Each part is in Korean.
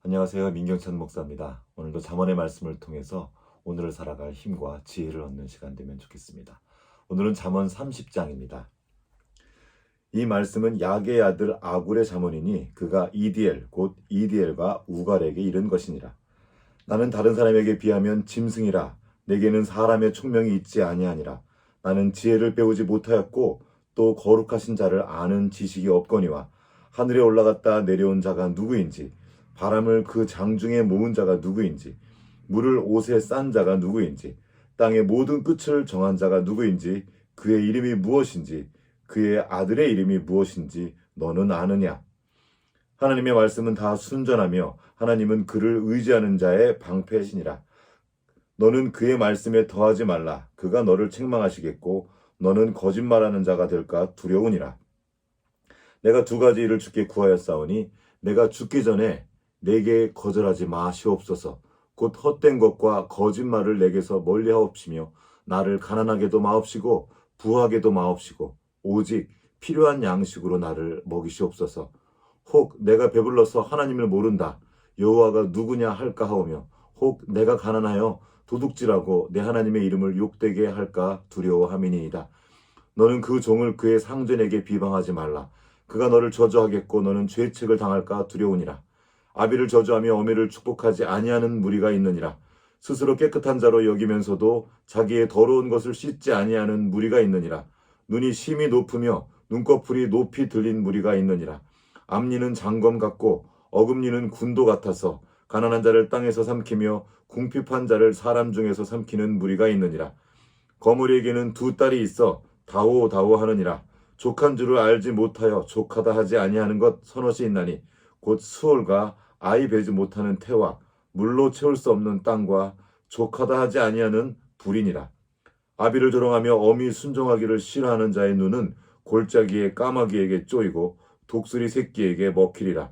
안녕하세요. 민경찬 목사입니다. 오늘도 잠언의 말씀을 통해서 오늘을 살아갈 힘과 지혜를 얻는 시간 되면 좋겠습니다. 오늘은 잠언 30장입니다. 이 말씀은 야게의 아들 아굴의 잠언이니 그가 이디엘 곧 이디엘과 우갈에게 이른 것이니라. 나는 다른 사람에게 비하면 짐승이라. 내게는 사람의 총명이 있지 아니하니라. 나는 지혜를 배우지 못하였고 또 거룩하신 자를 아는 지식이 없거니와 하늘에 올라갔다 내려온 자가 누구인지 바람을 그 장중에 모은 자가 누구인지 물을 옷에 싼 자가 누구인지 땅의 모든 끝을 정한 자가 누구인지 그의 이름이 무엇인지 그의 아들의 이름이 무엇인지 너는 아느냐? 하나님의 말씀은 다 순전하며 하나님은 그를 의지하는 자의 방패시니라. 너는 그의 말씀에 더하지 말라. 그가 너를 책망하시겠고 너는 거짓말하는 자가 될까 두려우니라. 내가 두 가지 일을 주께 구하였사오니 내가 죽기 전에 내게 거절하지 마시옵소서. 곧 헛된 것과 거짓말을 내게서 멀리하옵시며 나를 가난하게도 마옵시고 부하게도 마옵시고 오직 필요한 양식으로 나를 먹이시옵소서. 혹 내가 배불러서 하나님을 모른다. 여호와가 누구냐 할까 하오며 혹 내가 가난하여 도둑질하고 내 하나님의 이름을 욕되게 할까 두려워함이니이다. 너는 그 종을 그의 상전에게 비방하지 말라. 그가 너를 저주하겠고 너는 죄책을 당할까 두려우니라. 아비를 저주하며 어미를 축복하지 아니하는 무리가 있느니라. 스스로 깨끗한 자로 여기면서도 자기의 더러운 것을 씻지 아니하는 무리가 있느니라. 눈이 심히 높으며 눈꺼풀이 높이 들린 무리가 있느니라. 앞니는 장검 같고 어금니는 군도 같아서 가난한 자를 땅에서 삼키며 궁핍한 자를 사람 중에서 삼키는 무리가 있느니라. 거물에게는 두 딸이 있어 다오다오 하느니라. 족한 줄을 알지 못하여 족하다 하지 아니하는 것 서너시 있나니 곧 수월과 아이 베지 못하는 태와 물로 채울 수 없는 땅과 족하다 하지 아니하는 불이니라. 아비를 조롱하며 어미 순종하기를 싫어하는 자의 눈은 골짜기에 까마귀에게 쪼이고 독수리 새끼에게 먹히리라.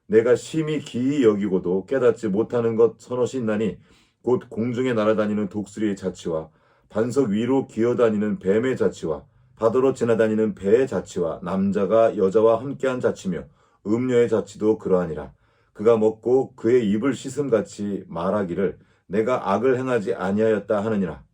내가 심히 기이 여기고도 깨닫지 못하는 것 서너시 있나니 곧 공중에 날아다니는 독수리의 자치와 반석 위로 기어다니는 뱀의 자치와 바다로 지나다니는 배의 자치와 남자가 여자와 함께한 자치며 음녀의 자치도 그러하니라. 그가 먹고 그의 입을 씻음같이 말하기를 내가 악을 행하지 아니하였다 하느니라.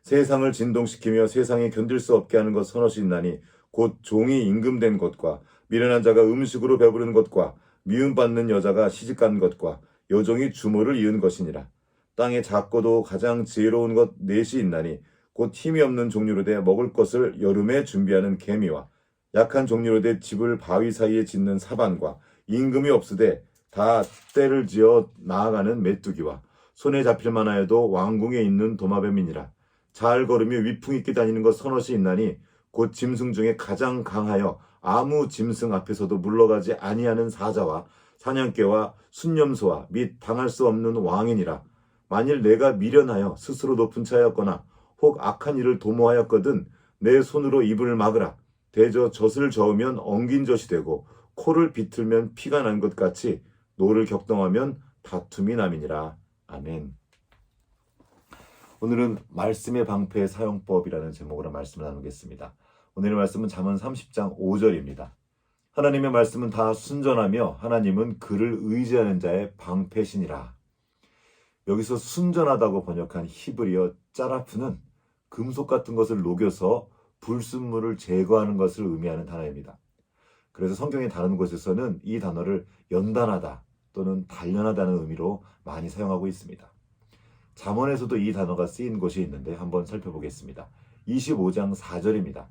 세상을 진동시키며 세상에 견딜 수 없게 하는 것 서너시 있나니 곧 종이 임금된 것과 미련한 자가 음식으로 배부르는 것과 미움받는 여자가 시집간 것과 여종이 주모를 이은 것이니라. 땅에 작고도 가장 지혜로운 것 넷이 있나니 곧 힘이 없는 종류로 돼 먹을 것을 여름에 준비하는 개미와 약한 종류로 돼 집을 바위 사이에 짓는 사반과 임금이 없으되 다 때를 지어 나아가는 메뚜기와 손에 잡힐 만하여도 왕궁에 있는 도마뱀이니라. 잘 걸으며 위풍 있게 다니는 것 서너시 있나니 곧 짐승 중에 가장 강하여 아무 짐승 앞에서도 물러가지 아니하는 사자와 사냥개와 순념소와 및 당할 수 없는 왕이니라. 만일 내가 미련하여 스스로 높은 차였거나 혹 악한 일을 도모하였거든 내 손으로 입을 막으라. 대저 젖을 저으면 엉긴 젖이 되고 코를 비틀면 피가 난 것 같이 노를 격동하면 다툼이 남이니라. 아멘. 오늘은 말씀의 방패 사용법이라는 제목으로 말씀을 나누겠습니다. 오늘의 말씀은 잠언 30장 5절입니다. 하나님의 말씀은 다 순전하며 하나님은 그를 의지하는 자의 방패시니라. 여기서 순전하다고 번역한 히브리어 짜라프는 금속 같은 것을 녹여서 불순물을 제거하는 것을 의미하는 단어입니다. 그래서 성경의 다른 곳에서는 이 단어를 연단하다 또는 단련하다는 의미로 많이 사용하고 있습니다. 잠언에서도 이 단어가 쓰인 곳이 있는데 한번 살펴보겠습니다. 25장 4절입니다.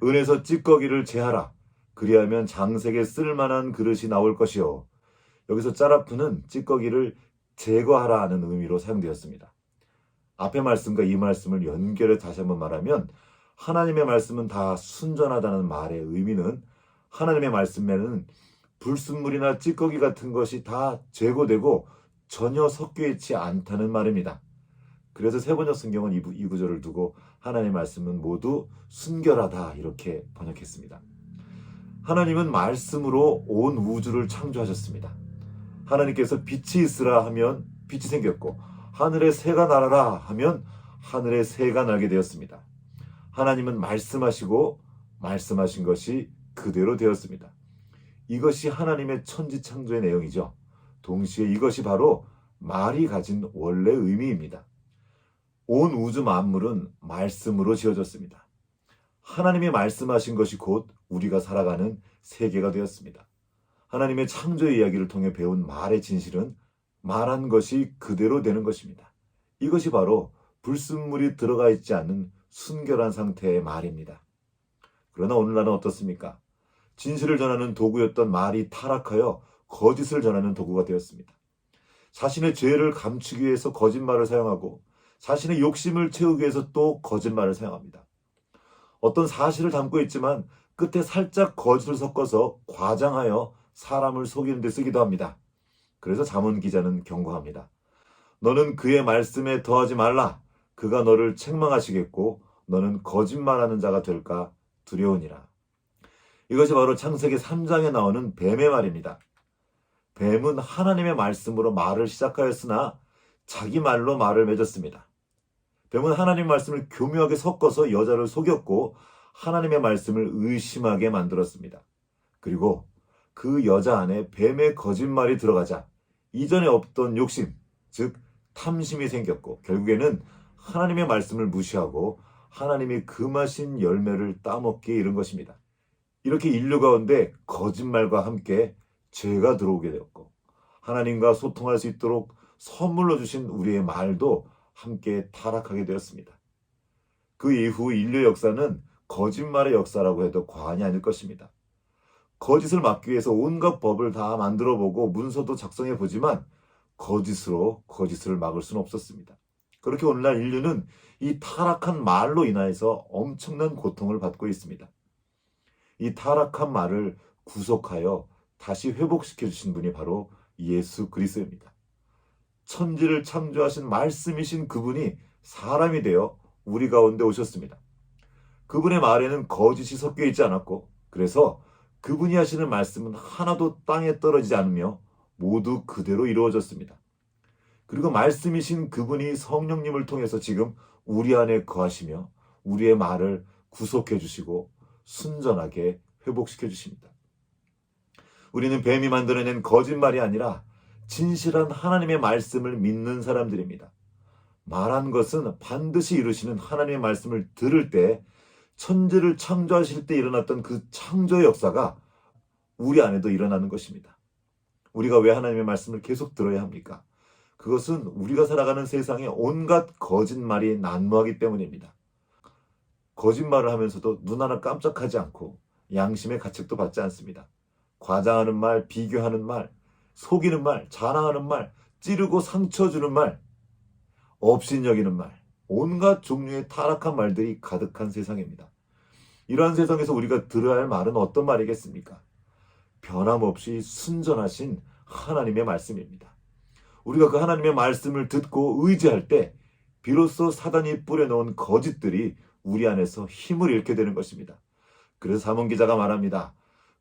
은에서 찌꺼기를 제하라. 그리하면 장색에 쓸만한 그릇이 나올 것이요. 여기서 짜라프는 찌꺼기를 제거하라 하는 의미로 사용되었습니다. 앞의 말씀과 이 말씀을 연결해 다시 한번 말하면 하나님의 말씀은 다 순전하다는 말의 의미는 하나님의 말씀에는 불순물이나 찌꺼기 같은 것이 다 제거되고 전혀 섞여 있지 않다는 말입니다. 그래서 세번역 성경은 이 구절을 두고 하나님의 말씀은 모두 순결하다 이렇게 번역했습니다. 하나님은 말씀으로 온 우주를 창조하셨습니다. 하나님께서 빛이 있으라 하면 빛이 생겼고 하늘에 새가 날아라 하면 하늘에 새가 날게 되었습니다. 하나님은 말씀하시고 말씀하신 것이 그대로 되었습니다. 이것이 하나님의 천지창조의 내용이죠. 동시에 이것이 바로 말이 가진 원래 의미입니다. 온 우주 만물은 말씀으로 지어졌습니다. 하나님이 말씀하신 것이 곧 우리가 살아가는 세계가 되었습니다. 하나님의 창조의 이야기를 통해 배운 말의 진실은 말한 것이 그대로 되는 것입니다. 이것이 바로 불순물이 들어가 있지 않는 순결한 상태의 말입니다. 그러나 오늘날은 어떻습니까? 진실을 전하는 도구였던 말이 타락하여 거짓을 전하는 도구가 되었습니다. 자신의 죄를 감추기 위해서 거짓말을 사용하고 자신의 욕심을 채우기 위해서 또 거짓말을 사용합니다. 어떤 사실을 담고 있지만 끝에 살짝 거짓을 섞어서 과장하여 사람을 속이는 데 쓰기도 합니다. 그래서 잠언 기자는 경고합니다. 너는 그의 말씀에 더하지 말라. 그가 너를 책망하시겠고 너는 거짓말하는 자가 될까 두려우니라. 이것이 바로 창세기 3장에 나오는 뱀의 말입니다. 뱀은 하나님의 말씀으로 말을 시작하였으나 자기 말로 말을 맺었습니다. 뱀은 하나님의 말씀을 교묘하게 섞어서 여자를 속였고 하나님의 말씀을 의심하게 만들었습니다. 그리고 그 여자 안에 뱀의 거짓말이 들어가자 이전에 없던 욕심, 즉 탐심이 생겼고 결국에는 하나님의 말씀을 무시하고 하나님이 금하신 열매를 따먹기에 이른 것입니다. 이렇게 인류 가운데 거짓말과 함께 죄가 들어오게 되었고 하나님과 소통할 수 있도록 선물로 주신 우리의 말도 함께 타락하게 되었습니다. 그 이후 인류 역사는 거짓말의 역사라고 해도 과언이 아닐 것입니다. 거짓을 막기 위해서 온갖 법을 다 만들어보고 문서도 작성해보지만 거짓으로 거짓을 막을 수는 없었습니다. 그렇게 오늘날 인류는 이 타락한 말로 인하여서 엄청난 고통을 받고 있습니다. 이 타락한 말을 구속하여 다시 회복시켜 주신 분이 바로 예수 그리스도입니다. 천지를 창조하신 말씀이신 그분이 사람이 되어 우리 가운데 오셨습니다. 그분의 말에는 거짓이 섞여 있지 않았고 그래서 그분이 하시는 말씀은 하나도 땅에 떨어지지 않으며 모두 그대로 이루어졌습니다. 그리고 말씀이신 그분이 성령님을 통해서 지금 우리 안에 거하시며 우리의 말을 구속해 주시고 순전하게 회복시켜 주십니다. 우리는 뱀이 만들어낸 거짓말이 아니라 진실한 하나님의 말씀을 믿는 사람들입니다. 말한 것은 반드시 이루시는 하나님의 말씀을 들을 때 천지를 창조하실 때 일어났던 그 창조의 역사가 우리 안에도 일어나는 것입니다. 우리가 왜 하나님의 말씀을 계속 들어야 합니까? 그것은 우리가 살아가는 세상에 온갖 거짓말이 난무하기 때문입니다. 거짓말을 하면서도 눈 하나 깜짝하지 않고 양심의 가책도 받지 않습니다. 과장하는 말, 비교하는 말, 속이는 말, 자랑하는 말, 찌르고 상처 주는 말, 업신여기는 말, 온갖 종류의 타락한 말들이 가득한 세상입니다. 이러한 세상에서 우리가 들어야 할 말은 어떤 말이겠습니까? 변함없이 순전하신 하나님의 말씀입니다. 우리가 그 하나님의 말씀을 듣고 의지할 때 비로소 사단이 뿌려놓은 거짓들이 우리 안에서 힘을 잃게 되는 것입니다. 그래서 잠언 기자가 말합니다.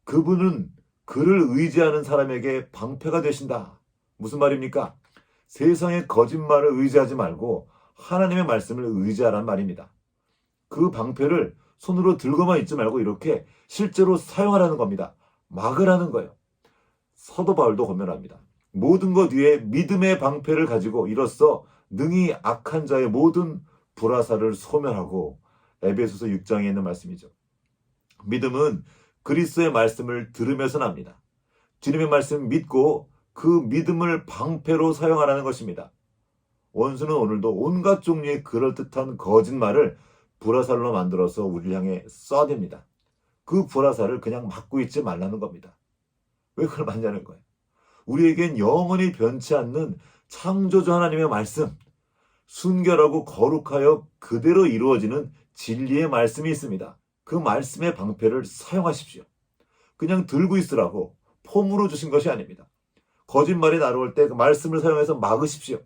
그분은 그를 의지하는 사람에게 방패가 되신다. 무슨 말입니까? 세상의 거짓말을 의지하지 말고 하나님의 말씀을 의지하란 말입니다. 그 방패를 손으로 들고만 있지 말고 이렇게 실제로 사용하라는 겁니다. 막으라는 거예요. 사도 바울도 권면합니다. 모든 것 위에 믿음의 방패를 가지고 이로써 능히 악한 자의 모든 불화살을 소멸하고 에베소서 6장에 있는 말씀이죠. 믿음은 그리스도의 말씀을 들으면서 납니다. 주님의 말씀을 믿고 그 믿음을 방패로 사용하라는 것입니다. 원수는 오늘도 온갖 종류의 그럴듯한 거짓말을 불화살로 만들어서 우리를 향해 쏴댑니다. 그 불화살을 그냥 막고 있지 말라는 겁니다. 왜 그걸 막냐는 거예요. 우리에겐 영원히 변치 않는 창조주 하나님의 말씀, 순결하고 거룩하여 그대로 이루어지는 진리의 말씀이 있습니다. 그 말씀의 방패를 사용하십시오. 그냥 들고 있으라고 폼으로 주신 것이 아닙니다. 거짓말이 날아올 때 그 말씀을 사용해서 막으십시오.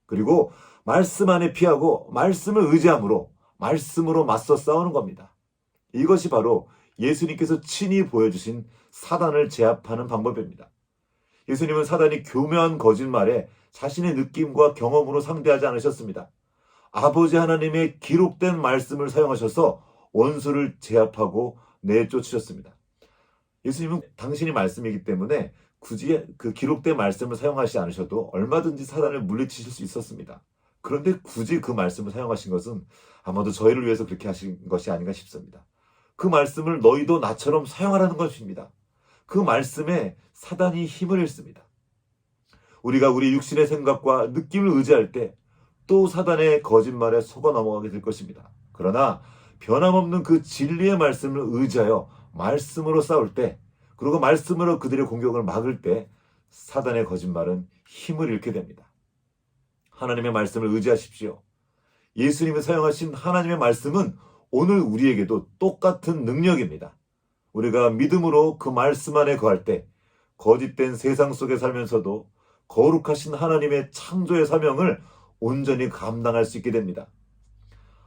그리고 말씀 안에 피하고 말씀을 의지함으로 말씀으로 맞서 싸우는 겁니다. 이것이 바로 예수님께서 친히 보여주신 사단을 제압하는 방법입니다. 예수님은 사단이 교묘한 거짓말에 자신의 느낌과 경험으로 상대하지 않으셨습니다. 아버지 하나님의 기록된 말씀을 사용하셔서 원수를 제압하고 내쫓으셨습니다. 예수님은 당신이 말씀이기 때문에 굳이 그 기록된 말씀을 사용하지 않으셔도 얼마든지 사단을 물리치실 수 있었습니다. 그런데 굳이 그 말씀을 사용하신 것은 아마도 저희를 위해서 그렇게 하신 것이 아닌가 싶습니다. 그 말씀을 너희도 나처럼 사용하라는 것입니다. 그 말씀에 사단이 힘을 잃습니다. 우리가 우리 육신의 생각과 느낌을 의지할 때 또 사단의 거짓말에 속아 넘어가게 될 것입니다. 그러나 변함없는 그 진리의 말씀을 의지하여 말씀으로 싸울 때, 그리고 말씀으로 그들의 공격을 막을 때 사단의 거짓말은 힘을 잃게 됩니다. 하나님의 말씀을 의지하십시오. 예수님이 사용하신 하나님의 말씀은 오늘 우리에게도 똑같은 능력입니다. 우리가 믿음으로 그 말씀 안에 거할 때 거짓된 세상 속에 살면서도 거룩하신 하나님의 창조의 사명을 온전히 감당할 수 있게 됩니다.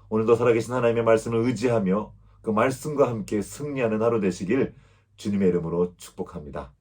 오늘도 살아계신 하나님의 말씀을 의지하며 그 말씀과 함께 승리하는 하루 되시길 주님의 이름으로 축복합니다.